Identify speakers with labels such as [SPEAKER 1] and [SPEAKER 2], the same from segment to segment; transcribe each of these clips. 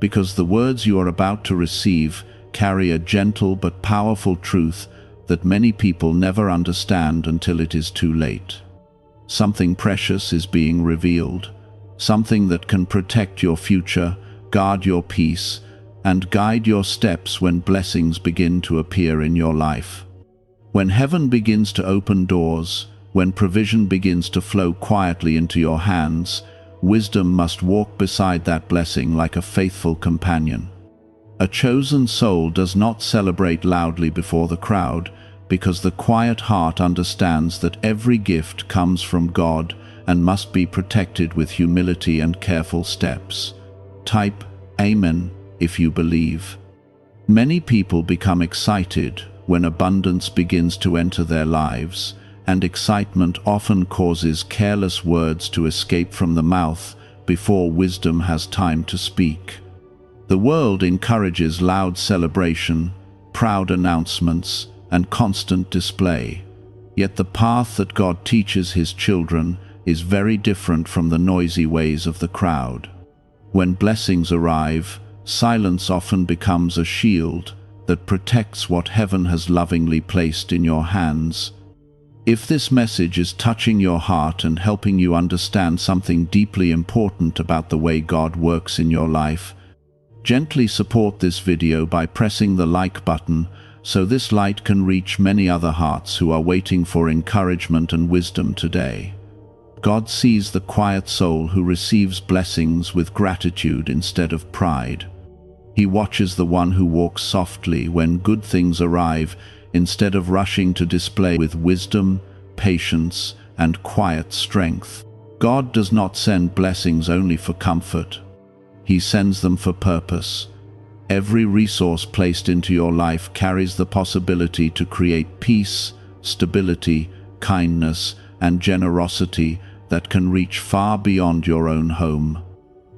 [SPEAKER 1] because the words you are about to receive carry a gentle but powerful truth that many people never understand until it is too late. Something precious is being revealed, something that can protect your future, guard your peace, and guide your steps when blessings begin to appear in your life. When heaven begins to open doors, when provision begins to flow quietly into your hands, wisdom must walk beside that blessing like a faithful companion. A chosen soul does not celebrate loudly before the crowd, because the quiet heart understands that every gift comes from God and must be protected with humility and careful steps. Type Amen if you believe. Many people become excited when abundance begins to enter their lives, and excitement often causes careless words to escape from the mouth before wisdom has time to speak. The world encourages loud celebration, proud announcements, and constant display. Yet the path that God teaches His children is very different from the noisy ways of the crowd. When blessings arrive, silence often becomes a shield that protects what heaven has lovingly placed in your hands. If this message is touching your heart and helping you understand something deeply important about the way God works in your life, gently support this video by pressing the like button so this light can reach many other hearts who are waiting for encouragement and wisdom today. God sees the quiet soul who receives blessings with gratitude instead of pride. He watches the one who walks softly when good things arrive instead of rushing to display with wisdom, patience, and quiet strength. God does not send blessings only for comfort. He sends them for purpose. Every resource placed into your life carries the possibility to create peace, stability, kindness, and generosity that can reach far beyond your own home.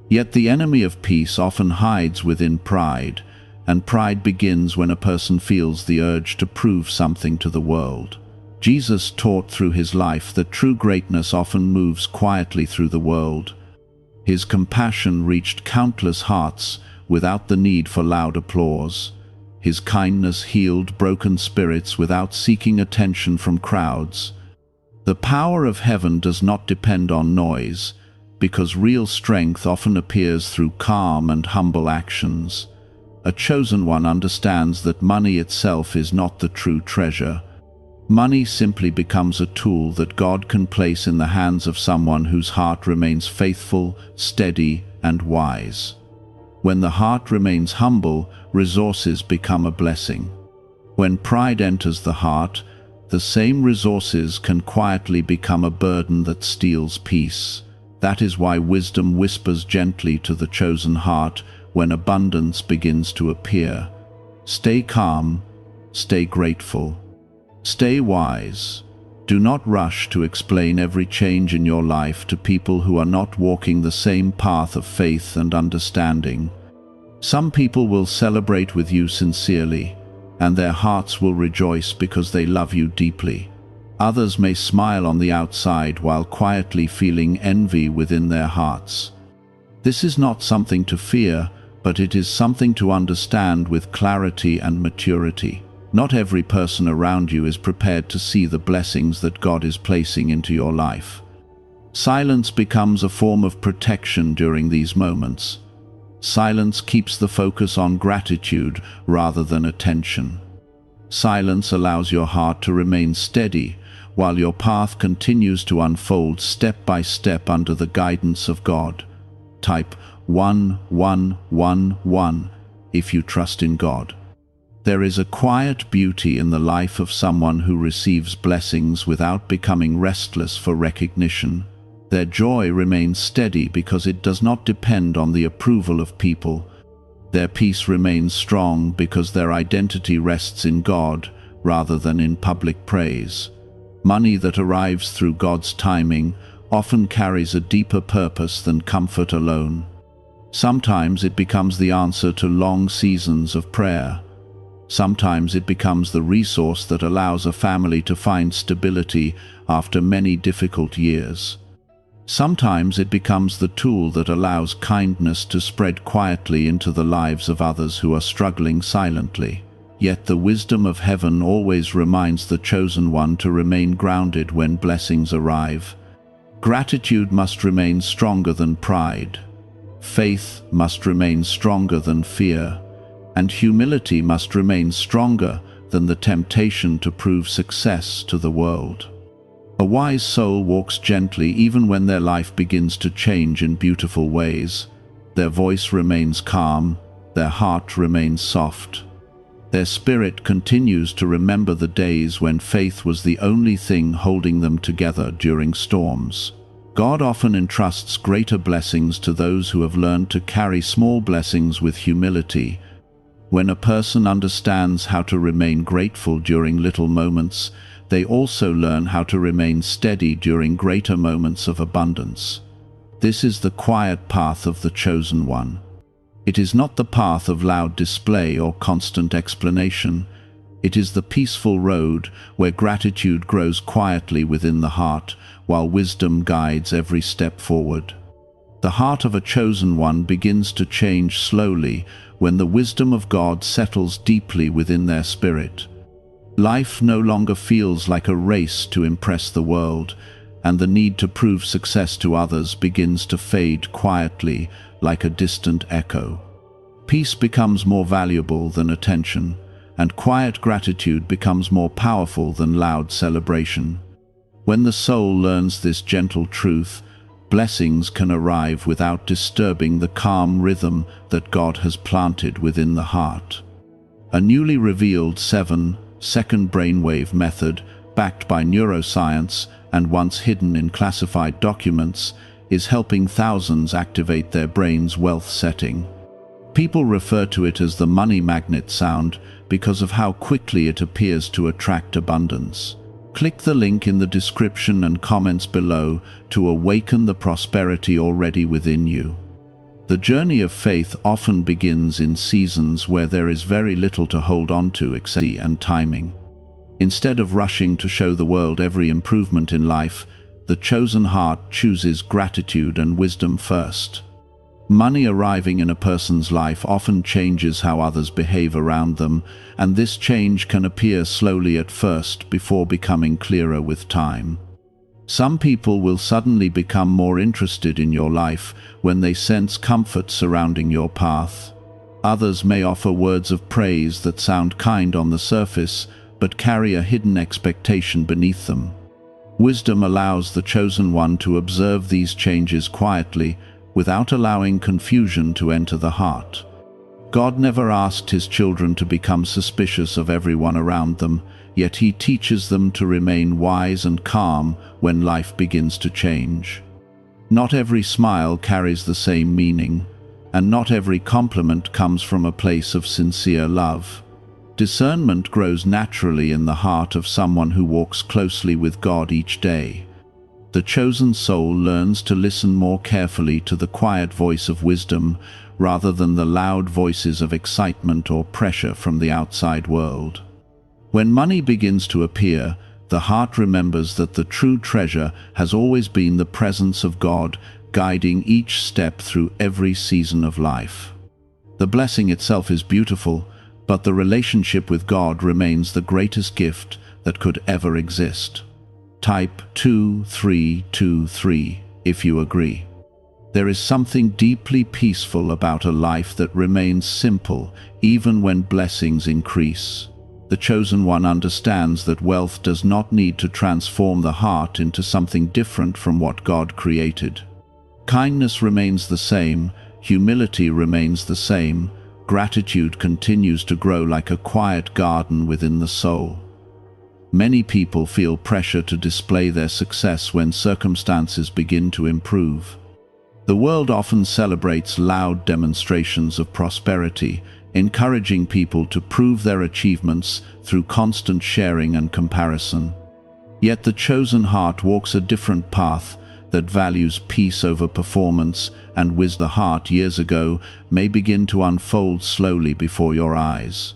[SPEAKER 1] Yet the enemy of peace often hides within pride, and pride begins when a person feels the urge to prove something to the world. Jesus taught through His life that true greatness often moves quietly through the world. His compassion reached countless hearts without the need for loud applause. His kindness healed broken spirits without seeking attention from crowds. The power of heaven does not depend on noise, because real strength often appears through calm and humble actions. A chosen one understands that money itself is not the true treasure. Money simply becomes a tool that God can place in the hands of someone whose heart remains faithful, steady, and wise. When the heart remains humble, resources become a blessing. When pride enters the heart, the same resources can quietly become a burden that steals peace. That is why wisdom whispers gently to the chosen heart when abundance begins to appear. Stay calm, stay grateful, stay wise. Do not rush to explain every change in your life to people who are not walking the same path of faith and understanding. Some people will celebrate with you sincerely, and their hearts will rejoice because they love you deeply. Others may smile on the outside while quietly feeling envy within their hearts. This is not something to fear, but it is something to understand with clarity and maturity. Not every person around you is prepared to see the blessings that God is placing into your life. Silence becomes a form of protection during these moments. Silence keeps the focus on gratitude rather than attention. Silence allows your heart to remain steady while your path continues to unfold step by step under the guidance of God. Type 1111 if you trust in God. There is a quiet beauty in the life of someone who receives blessings without becoming restless for recognition. Their joy remains steady because it does not depend on the approval of people. Their peace remains strong because their identity rests in God rather than in public praise. Money that arrives through God's timing often carries a deeper purpose than comfort alone. Sometimes it becomes the answer to long seasons of prayer. Sometimes it becomes the resource that allows a family to find stability after many difficult years. Sometimes it becomes the tool that allows kindness to spread quietly into the lives of others who are struggling silently. Yet the wisdom of heaven always reminds the chosen one to remain grounded when blessings arrive. Gratitude must remain stronger than pride. Faith must remain stronger than fear. And humility must remain stronger than the temptation to prove success to the world. A wise soul walks gently even when their life begins to change in beautiful ways. Their voice remains calm, their heart remains soft. Their spirit continues to remember the days when faith was the only thing holding them together during storms. God often entrusts greater blessings to those who have learned to carry small blessings with humility. When a person understands how to remain grateful during little moments, they also learn how to remain steady during greater moments of abundance. This is the quiet path of the chosen one. It is not the path of loud display or constant explanation. It is the peaceful road where gratitude grows quietly within the heart, while wisdom guides every step forward. The heart of a chosen one begins to change slowly when the wisdom of God settles deeply within their spirit. Life no longer feels like a race to impress the world, and the need to prove success to others begins to fade quietly like a distant echo. Peace becomes more valuable than attention, and quiet gratitude becomes more powerful than loud celebration. When the soul learns this gentle truth, blessings can arrive without disturbing the calm rhythm that God has planted within the heart. A newly revealed 7-second brainwave method, backed by neuroscience and once hidden in classified documents, is helping thousands activate their brain's wealth setting. People refer to it as the money magnet sound because of how quickly it appears to attract abundance. Click the link in the description and comments below to awaken the prosperity already within you. The journey of faith often begins in seasons where there is very little to hold on to except and timing. Instead of rushing to show the world every improvement in life, the chosen heart chooses gratitude and wisdom first. Money arriving in a person's life often changes how others behave around them, and this change can appear slowly at first before becoming clearer with time. Some people will suddenly become more interested in your life when they sense comfort surrounding your path. Others may offer words of praise that sound kind on the surface, but carry a hidden expectation beneath them. Wisdom allows the chosen one to observe these changes quietly, without allowing confusion to enter the heart. God never asked his children to become suspicious of everyone around them, yet he teaches them to remain wise and calm when life begins to change. Not every smile carries the same meaning, and not every compliment comes from a place of sincere love. Discernment grows naturally in the heart of someone who walks closely with God each day. The chosen soul learns to listen more carefully to the quiet voice of wisdom rather than the loud voices of excitement or pressure from the outside world. When money begins to appear, the heart remembers that the true treasure has always been the presence of God, guiding each step through every season of life. The blessing itself is beautiful, but the relationship with God remains the greatest gift that could ever exist. Type 2323 if you agree. There is something deeply peaceful about a life that remains simple even when blessings increase. The chosen one understands that wealth does not need to transform the heart into something different from what God created. Kindness remains the same, humility remains the same, gratitude continues to grow like a quiet garden within the soul. Many people feel pressure to display their success when circumstances begin to improve. The world often celebrates loud demonstrations of prosperity, encouraging people to prove their achievements through constant sharing and comparison. Yet the chosen heart walks a different path that values peace over performance, and wisdom. The heart years ago may begin to unfold slowly before your eyes.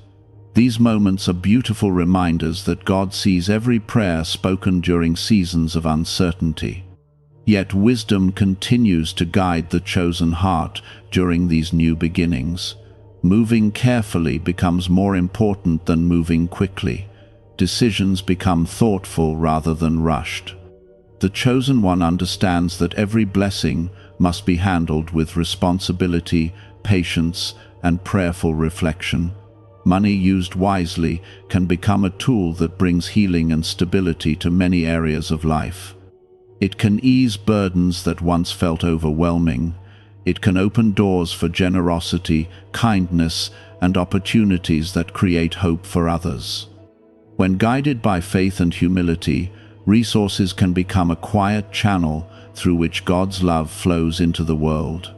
[SPEAKER 1] These moments are beautiful reminders that God sees every prayer spoken during seasons of uncertainty. Yet wisdom continues to guide the chosen heart during these new beginnings. Moving carefully becomes more important than moving quickly. Decisions become thoughtful rather than rushed. The chosen one understands that every blessing must be handled with responsibility, patience, and prayerful reflection. Money used wisely can become a tool that brings healing and stability to many areas of life. It can ease burdens that once felt overwhelming. It can open doors for generosity, kindness, and opportunities that create hope for others. When guided by faith and humility, resources can become a quiet channel through which God's love flows into the world.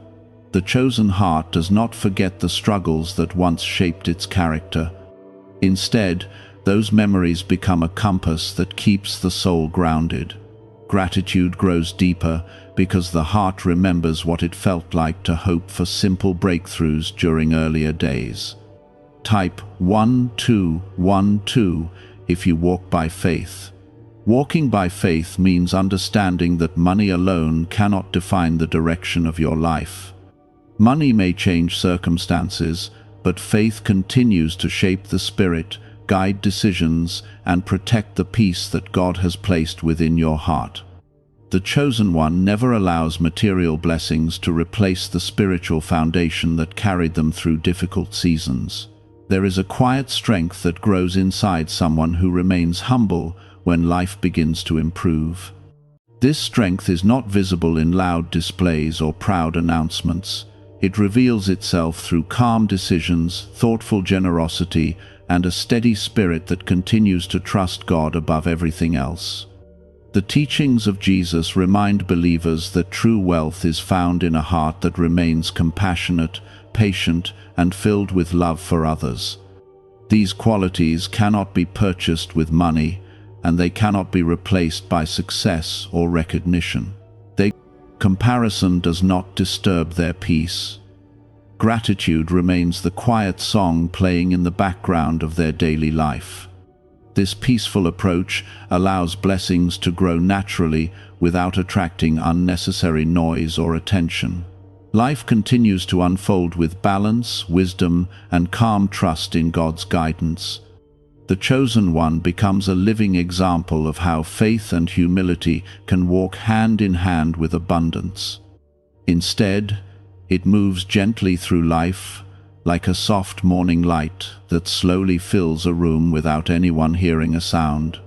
[SPEAKER 1] The chosen heart does not forget the struggles that once shaped its character. Instead, those memories become a compass that keeps the soul grounded. Gratitude grows deeper because the heart remembers what it felt like to hope for simple breakthroughs during earlier days. Type 1212 if you walk by faith. Walking by faith means understanding that money alone cannot define the direction of your life. Money may change circumstances, but faith continues to shape the spirit, guide decisions, and protect the peace that God has placed within your heart. The chosen one never allows material blessings to replace the spiritual foundation that carried them through difficult seasons. There is a quiet strength that grows inside someone who remains humble when life begins to improve. This strength is not visible in loud displays or proud announcements. It reveals itself through calm decisions, thoughtful generosity, and a steady spirit that continues to trust God above everything else. The teachings of Jesus remind believers that true wealth is found in a heart that remains compassionate, patient, and filled with love for others. These qualities cannot be purchased with money, and they cannot be replaced by success or recognition. Comparison does not disturb their peace. Gratitude remains the quiet song playing in the background of their daily life. This peaceful approach allows blessings to grow naturally without attracting unnecessary noise or attention. Life continues to unfold with balance, wisdom, and calm trust in God's guidance. The chosen one becomes a living example of how faith and humility can walk hand in hand with abundance. Instead, it moves gently through life, like a soft morning light that slowly fills a room without anyone hearing a sound.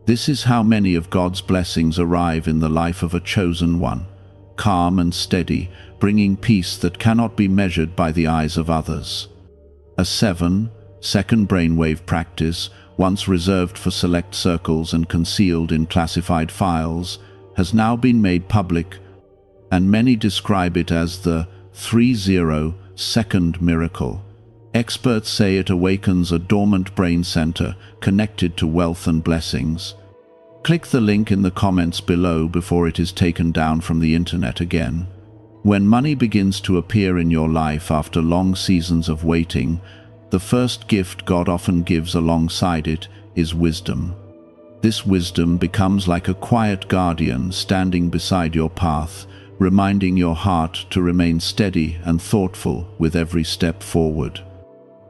[SPEAKER 1] This is how many of God's blessings arrive in the life of a chosen one, calm and steady, bringing peace that cannot be measured by the eyes of others. A 7-second brainwave practice, once reserved for select circles and concealed in classified files, has now been made public, and many describe it as the 30-second miracle. Experts say it awakens a dormant brain center connected to wealth and blessings. Click the link in the comments below before it is taken down from the internet again. When money begins to appear in your life after long seasons of waiting, the first gift God often gives alongside it is wisdom. This wisdom becomes like a quiet guardian standing beside your path, reminding your heart to remain steady and thoughtful with every step forward.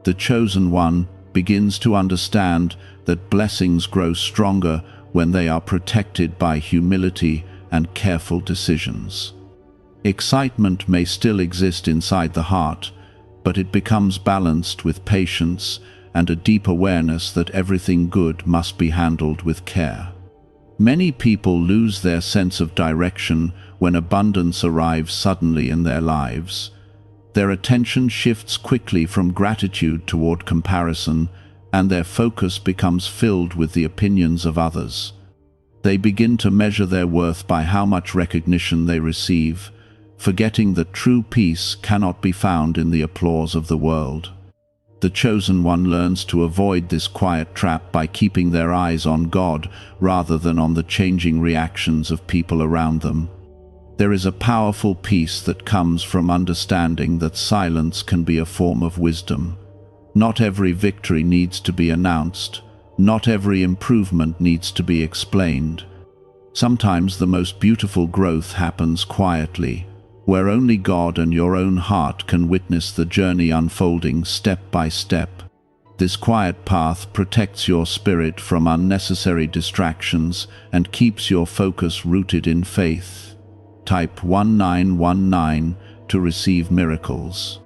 [SPEAKER 1] The chosen one begins to understand that blessings grow stronger when they are protected by humility and careful decisions. Excitement may still exist inside the heart, but it becomes balanced with patience and a deep awareness that everything good must be handled with care. Many people lose their sense of direction when abundance arrives suddenly in their lives. Their attention shifts quickly from gratitude toward comparison, and their focus becomes filled with the opinions of others. They begin to measure their worth by how much recognition they receive, forgetting that true peace cannot be found in the applause of the world. The chosen one learns to avoid this quiet trap by keeping their eyes on God rather than on the changing reactions of people around them. There is a powerful peace that comes from understanding that silence can be a form of wisdom. Not every victory needs to be announced. Not every improvement needs to be explained. Sometimes the most beautiful growth happens quietly, where only God and your own heart can witness the journey unfolding step by step. This quiet path protects your spirit from unnecessary distractions and keeps your focus rooted in faith. Type 1919 to receive miracles.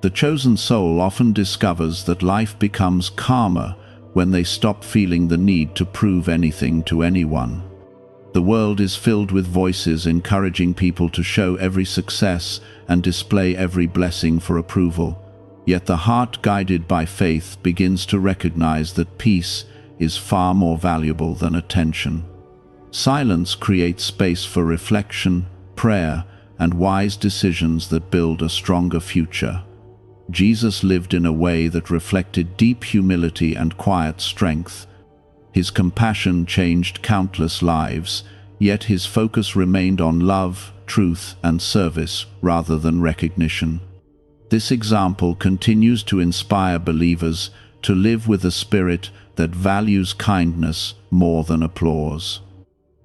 [SPEAKER 1] The chosen soul often discovers that life becomes calmer when they stop feeling the need to prove anything to anyone. The world is filled with voices encouraging people to show every success and display every blessing for approval. Yet the heart guided by faith begins to recognize that peace is far more valuable than attention. Silence creates space for reflection, prayer, and wise decisions that build a stronger future. Jesus lived in a way that reflected deep humility and quiet strength. His compassion changed countless lives, yet his focus remained on love, truth, and service rather than recognition. This example continues to inspire believers to live with a spirit that values kindness more than applause.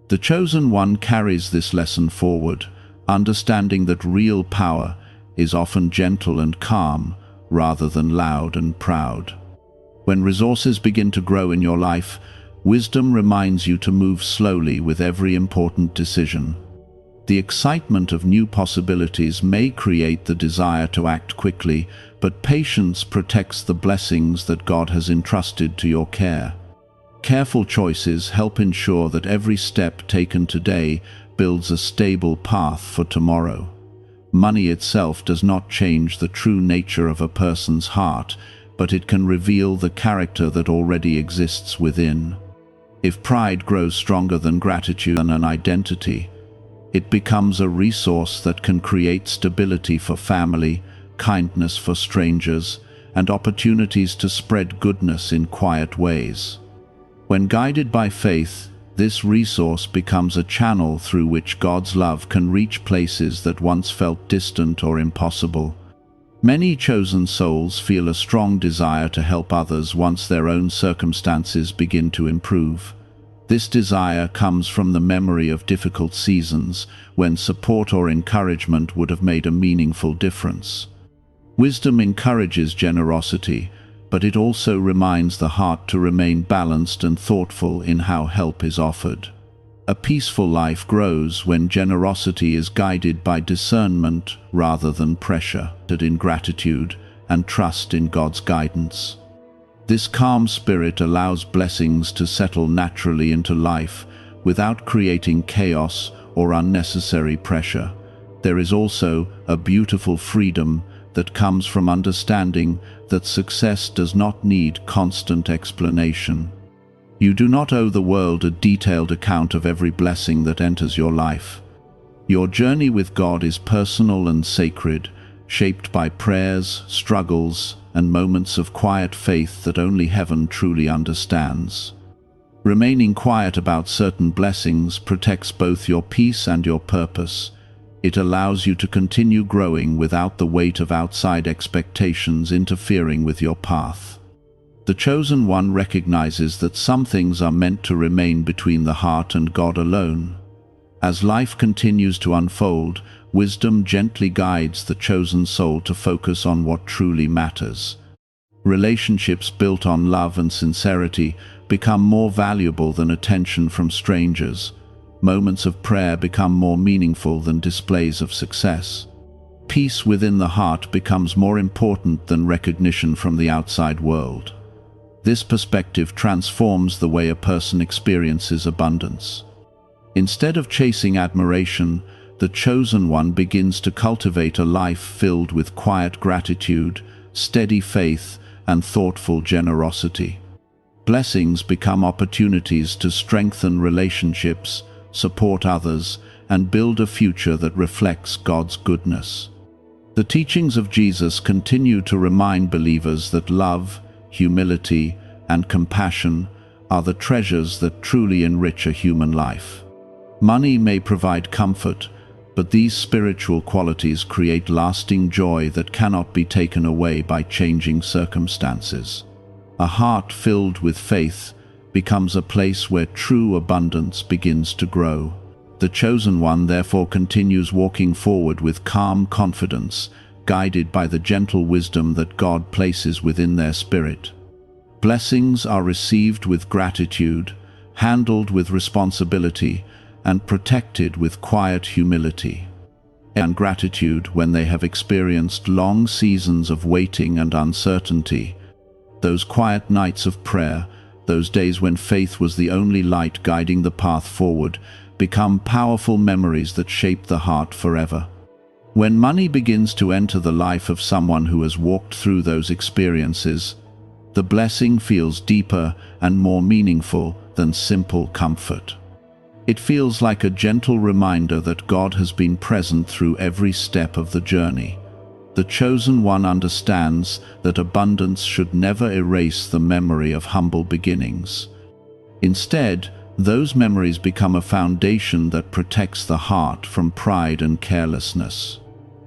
[SPEAKER 1] The chosen one carries this lesson forward, understanding that real power is often gentle and calm rather than loud and proud. When resources begin to grow in your life, wisdom reminds you to move slowly with every important decision. The excitement of new possibilities may create the desire to act quickly, but patience protects the blessings that God has entrusted to your care. Careful choices help ensure that every step taken today builds a stable path for tomorrow. Money itself does not change the true nature of a person's heart, but it can reveal the character that already exists within. If pride grows stronger than gratitude and an identity, it becomes a resource that can create stability for family, kindness for strangers, and opportunities to spread goodness in quiet ways. When guided by faith, this resource becomes a channel through which God's love can reach places that once felt distant or impossible. Many chosen souls feel a strong desire to help others once their own circumstances begin to improve. This desire comes from the memory of difficult seasons when support or encouragement would have made a meaningful difference. Wisdom encourages generosity, but it also reminds the heart to remain balanced and thoughtful in how help is offered. A peaceful life grows when generosity is guided by discernment rather than pressure, in gratitude and trust in God's guidance. This calm spirit allows blessings to settle naturally into life without creating chaos or unnecessary pressure. There is also a beautiful freedom that comes from understanding that success does not need constant explanation. You do not owe the world a detailed account of every blessing that enters your life. Your journey with God is personal and sacred, shaped by prayers, struggles, and moments of quiet faith that only heaven truly understands. Remaining quiet about certain blessings protects both your peace and your purpose. It allows you to continue growing without the weight of outside expectations interfering with your path. The chosen one recognizes that some things are meant to remain between the heart and God alone. As life continues to unfold, wisdom gently guides the chosen soul to focus on what truly matters. Relationships built on love and sincerity become more valuable than attention from strangers. Moments of prayer become more meaningful than displays of success. Peace within the heart becomes more important than recognition from the outside world. This perspective transforms the way a person experiences abundance. Instead of chasing admiration, the chosen one begins to cultivate a life filled with quiet gratitude, steady faith, and thoughtful generosity. Blessings become opportunities to strengthen relationships, support others, and build a future that reflects God's goodness. The teachings of Jesus continue to remind believers that love, humility, and compassion are the treasures that truly enrich a human life. Money may provide comfort, but these spiritual qualities create lasting joy that cannot be taken away by changing circumstances. A heart filled with faith becomes a place where true abundance begins to grow. The chosen one therefore continues walking forward with calm confidence, guided by the gentle wisdom that God places within their spirit. Blessings are received with gratitude, handled with responsibility, and protected with quiet humility. And gratitude when they have experienced long seasons of waiting and uncertainty. Those quiet nights of prayer, those days when faith was the only light guiding the path forward, become powerful memories that shape the heart forever. When money begins to enter the life of someone who has walked through those experiences, the blessing feels deeper and more meaningful than simple comfort. It feels like a gentle reminder that God has been present through every step of the journey. The chosen one understands that abundance should never erase the memory of humble beginnings. Instead, those memories become a foundation that protects the heart from pride and carelessness.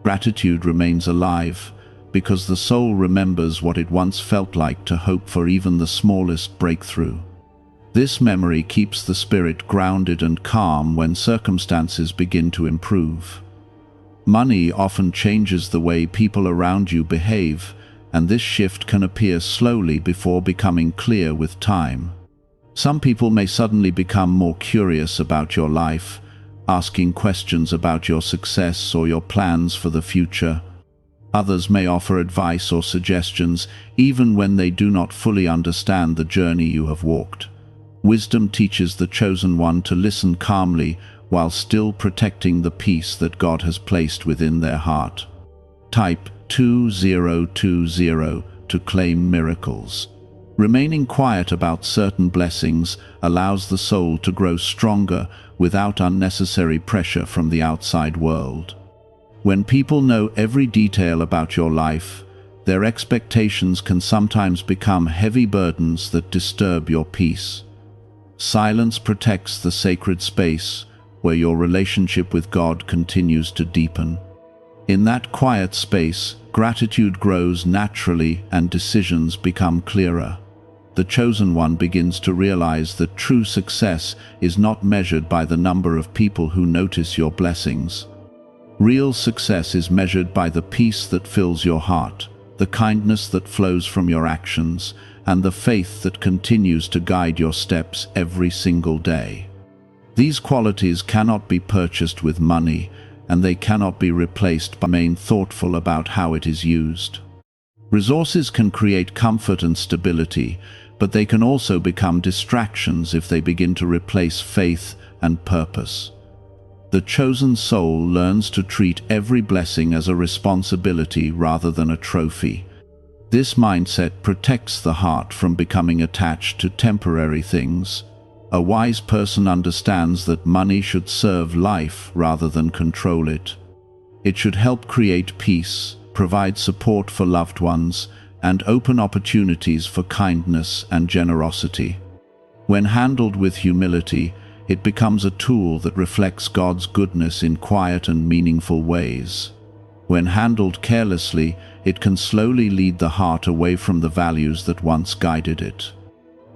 [SPEAKER 1] Gratitude remains alive because the soul remembers what it once felt like to hope for even the smallest breakthrough. This memory keeps the spirit grounded and calm when circumstances begin to improve. Money often changes the way people around you behave, and this shift can appear slowly before becoming clear with time. Some people may suddenly become more curious about your life, asking questions about your success or your plans for the future. Others may offer advice or suggestions, even when they do not fully understand the journey you have walked. Wisdom teaches the chosen one to listen calmly while still protecting the peace that God has placed within their heart. Type 2020 to claim miracles. Remaining quiet about certain blessings allows the soul to grow stronger without unnecessary pressure from the outside world. When people know every detail about your life, their expectations can sometimes become heavy burdens that disturb your peace. Silence protects the sacred space where your relationship with God continues to deepen. In that quiet space, gratitude grows naturally and decisions become clearer. The chosen one begins to realize that true success is not measured by the number of people who notice your blessings. Real success is measured by the peace that fills your heart, the kindness that flows from your actions, and the faith that continues to guide your steps every single day. These qualities cannot be purchased with money, and they cannot be replaced by being thoughtful about how it is used. Resources can create comfort and stability, but they can also become distractions if they begin to replace faith and purpose. The chosen soul learns to treat every blessing as a responsibility rather than a trophy. This mindset protects the heart from becoming attached to temporary things. A wise person understands that money should serve life rather than control it. It should help create peace, provide support for loved ones, and open opportunities for kindness and generosity. When handled with humility, it becomes a tool that reflects God's goodness in quiet and meaningful ways. When handled carelessly, it can slowly lead the heart away from the values that once guided it.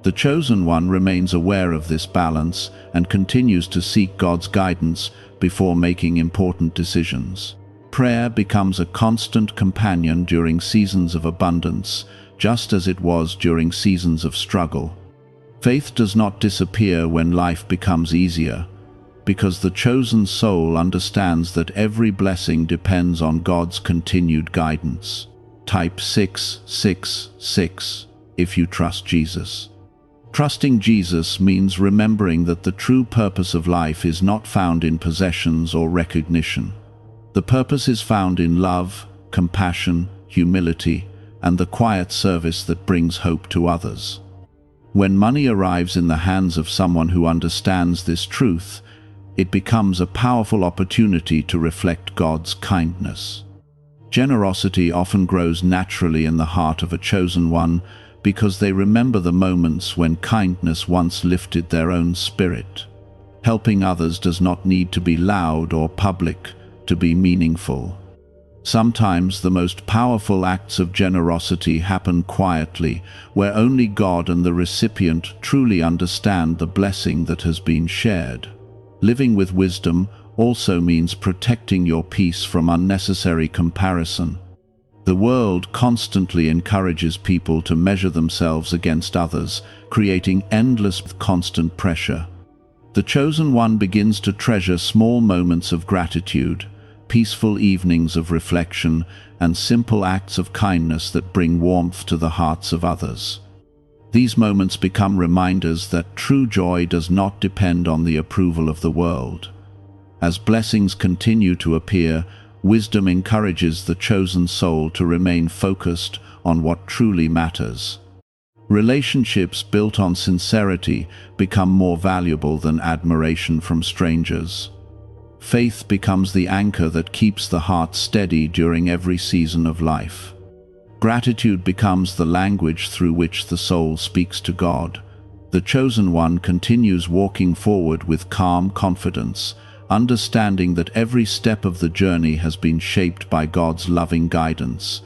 [SPEAKER 1] The chosen one remains aware of this balance and continues to seek God's guidance before making important decisions. Prayer becomes a constant companion during seasons of abundance, just as it was during seasons of struggle. Faith does not disappear when life becomes easier, because the chosen soul understands that every blessing depends on God's continued guidance. Type 666 if you trust Jesus. Trusting Jesus means remembering that the true purpose of life is not found in possessions or recognition. The purpose is found in love, compassion, humility, and the quiet service that brings hope to others. When money arrives in the hands of someone who understands this truth, it becomes a powerful opportunity to reflect God's kindness. Generosity often grows naturally in the heart of a chosen one because they remember the moments when kindness once lifted their own spirit. Helping others does not need to be loud or public to be meaningful. Sometimes the most powerful acts of generosity happen quietly, where only God and the recipient truly understand the blessing that has been shared. Living with wisdom also means protecting your peace from unnecessary comparison. The world constantly encourages people to measure themselves against others, creating endless constant pressure. The chosen one begins to treasure small moments of gratitude, peaceful evenings of reflection, and simple acts of kindness that bring warmth to the hearts of others. These moments become reminders that true joy does not depend on the approval of the world. As blessings continue to appear, wisdom encourages the chosen soul to remain focused on what truly matters. Relationships built on sincerity become more valuable than admiration from strangers. Faith becomes the anchor that keeps the heart steady during every season of life. Gratitude becomes the language through which the soul speaks to God. The chosen one continues walking forward with calm confidence, understanding that every step of the journey has been shaped by God's loving guidance.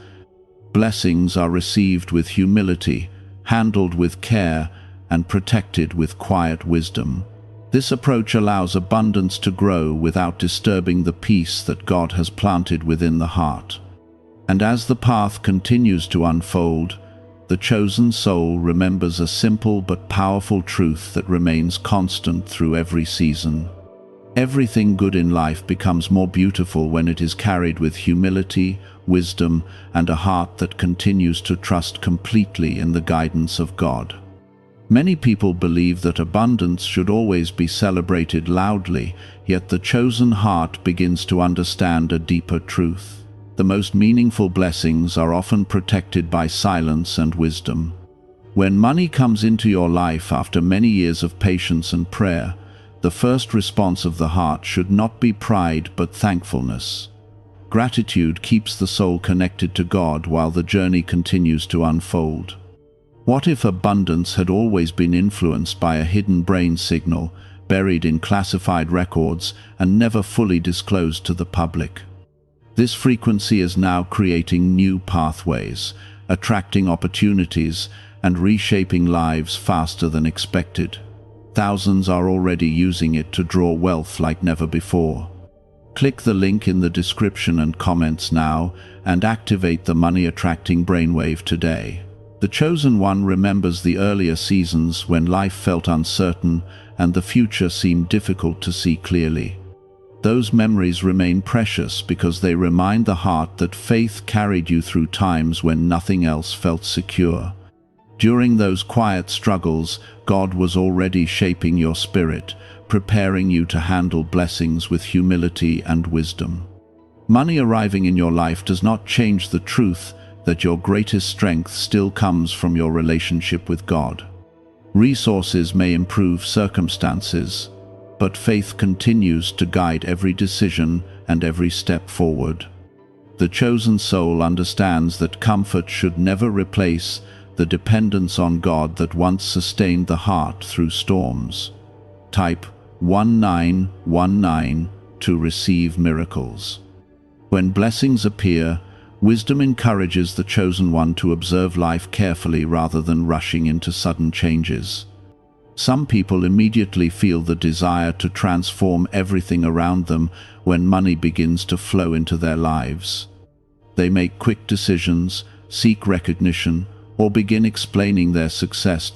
[SPEAKER 1] Blessings are received with humility, handled with care, and protected with quiet wisdom. This approach allows abundance to grow without disturbing the peace that God has planted within the heart. And as the path continues to unfold, the chosen soul remembers a simple but powerful truth that remains constant through every season. Everything good in life becomes more beautiful when it is carried with humility, wisdom, and a heart that continues to trust completely in the guidance of God. Many people believe that abundance should always be celebrated loudly, yet the chosen heart begins to understand a deeper truth. The most meaningful blessings are often protected by silence and wisdom. When money comes into your life after many years of patience and prayer, the first response of the heart should not be pride but thankfulness. Gratitude keeps the soul connected to God while the journey continues to unfold. What if abundance had always been influenced by a hidden brain signal, buried in classified records and never fully disclosed to the public? This frequency is now creating new pathways, attracting opportunities, and reshaping lives faster than expected. Thousands are already using it to draw wealth like never before. Click the link in the description and comments now and activate the money-attracting brainwave today. The chosen one remembers the earlier seasons when life felt uncertain and the future seemed difficult to see clearly. Those memories remain precious because they remind the heart that faith carried you through times when nothing else felt secure. During those quiet struggles, God was already shaping your spirit, preparing you to handle blessings with humility and wisdom. Money arriving in your life does not change the truth that your greatest strength still comes from your relationship with God. Resources may improve circumstances, but faith continues to guide every decision and every step forward. The chosen soul understands that comfort should never replace the dependence on God that once sustained the heart through storms. Type 1919 to receive miracles. When blessings appear, wisdom encourages the chosen one to observe life carefully rather than rushing into sudden changes. Some people immediately feel the desire to transform everything around them when money begins to flow into their lives. They make quick decisions, seek recognition, or begin explaining their success